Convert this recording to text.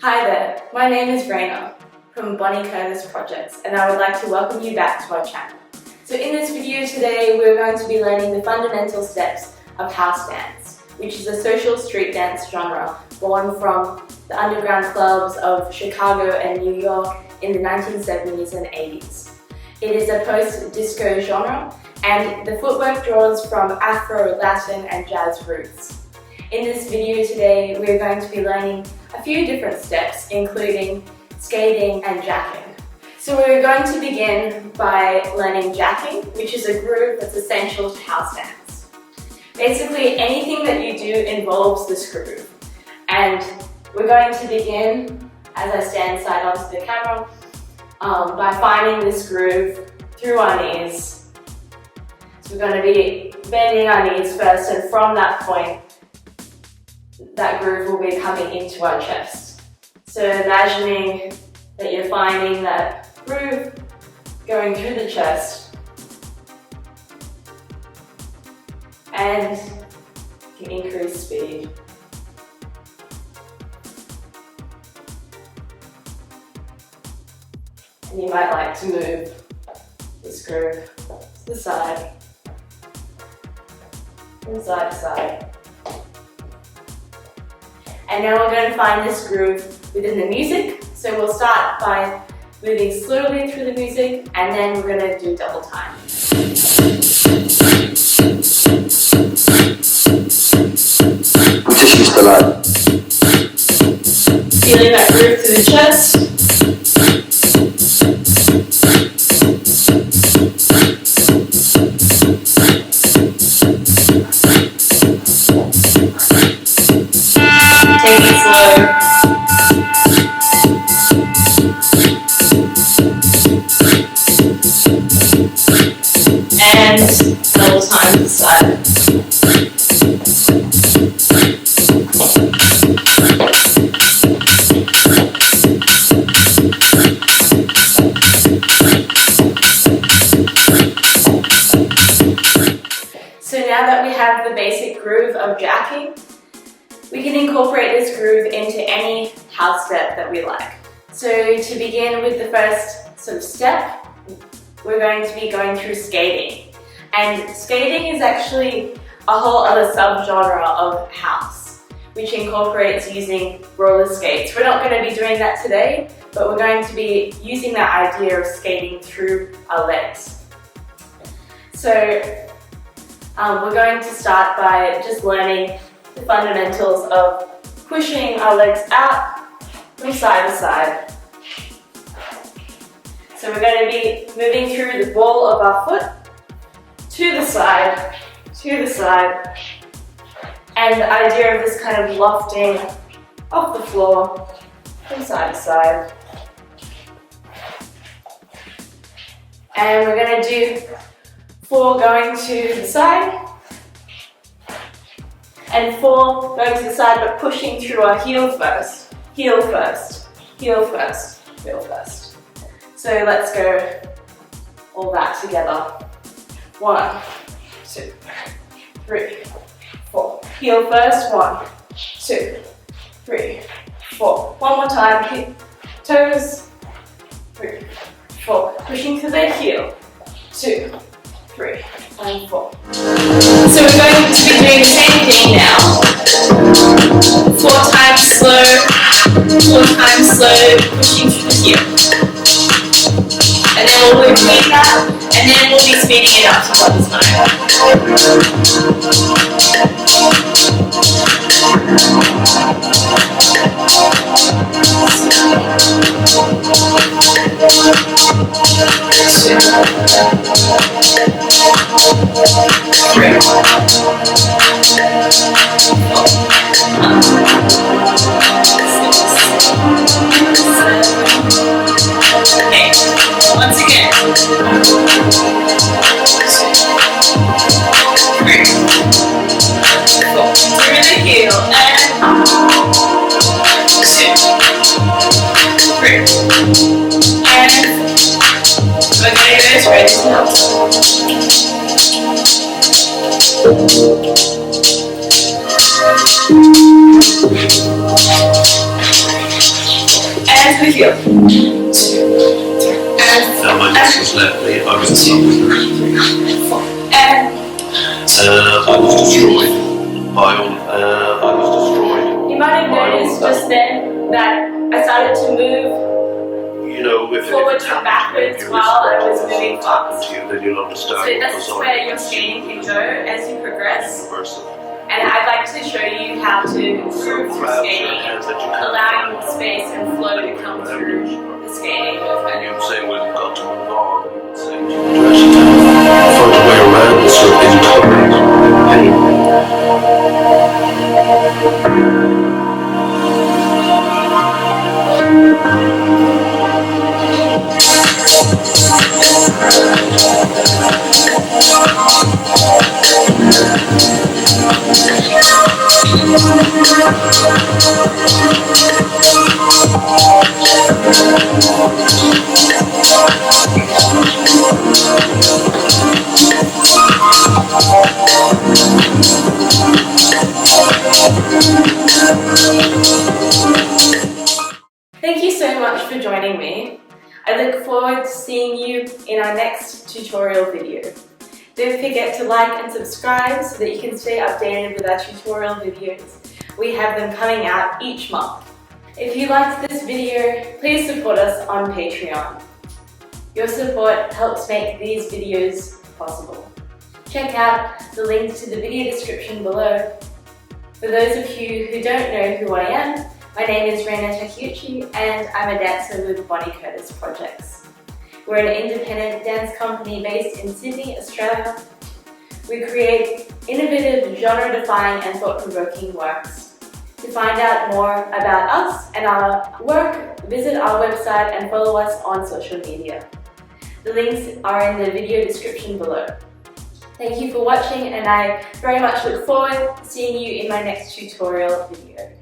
Hi there, my name is Reina from Bonnie Curtis Projects, and I would like to welcome you back to our channel. So in this video today, we're going to be learning the fundamental steps of house dance, which is a social street dance genre born from the underground clubs of Chicago and New York in the 1970s and 80s. It is a post-disco genre, and the footwork draws from Afro, Latin, and jazz roots. In this video today, we're going to be learning a few different steps, including skating and jacking. So we're going to begin by learning jacking, which is a groove that's essential to house dance. Basically, anything that you do involves this groove. And we're going to begin, as I stand side onto the camera, by finding this groove through our knees. So we're going to be bending our knees first, and from that point, that groove will be coming into our chest. So imagining that you're finding that groove going through the chest, and you can increase speed. And you might like to move this groove to the side, from side to side. And now we're going to find this groove within the music. So we'll start by moving slowly through the music, and then we're going to do double time. Feeling that groove through the chest. Take it slow. And double time to the side. So now that we have the basic groove of jacking, we can incorporate this groove into any house step that we like. So to begin with the first sort of step, we're going to be going through skating. And skating is actually a whole other subgenre of house, which incorporates using roller skates. We're not going to be doing that today, but we're going to be using that idea of skating through our legs. So we're going to start by just learning the fundamentals of pushing our legs out from side to side. So we're going to be moving through the ball of our foot to the side, and the idea of this kind of lofting off the floor from side to side. And we're going to do 4 going to the side, and 4 going to the side, but pushing through our heel first, heel first, heel first, heel first. So let's go all that together. 1, 2, 3, 4. Heel first. 1, 2, 3, 4. One more time. Toes. 3, 4. Pushing to the heel. 2, 3, and 4. So we're going to be doing the same thing now. 4 times slow, 4 times slow, pushing to the heel. And then we'll repeat that, and then we'll be speeding it up to 1 time. Okay, once again. 3, 4. Through the heel and 2, 3, and we're going to go straight to the and to the heel. Now my neck was lovely, I was in love with her. And I was destroyed. I was destroyed. you might have noticed just then that I started to move You know, if forwards it and happens backwards to you, while I was it's moving fast. to you, then you'll understand So what that's the where sign your is. skating can go as you progress. Universal. And I'd like to show you how to move through skating, allowing more space and flow to come through the skating movement. You'd say we've got to move on. You'd say find a way around this sort of intolerance and pain. Thank you so much for joining me. I look forward to seeing you in our next tutorial video. Don't forget to like and subscribe so that you can stay updated with our tutorial videos. We have them coming out each month. If you liked this video, please support us on Patreon. Your support helps make these videos possible. Check out the links to the video description below. For those of you who don't know who I am, my name is Reina Takeuchi and I'm a dancer with Bonnie Curtis Projects. We're an independent dance company based in Sydney, Australia. We create innovative, genre-defying and thought-provoking works. To find out more about us and our work, visit our website and follow us on social media. The links are in the video description below. Thank you for watching and I very much look forward to seeing you in my next tutorial video.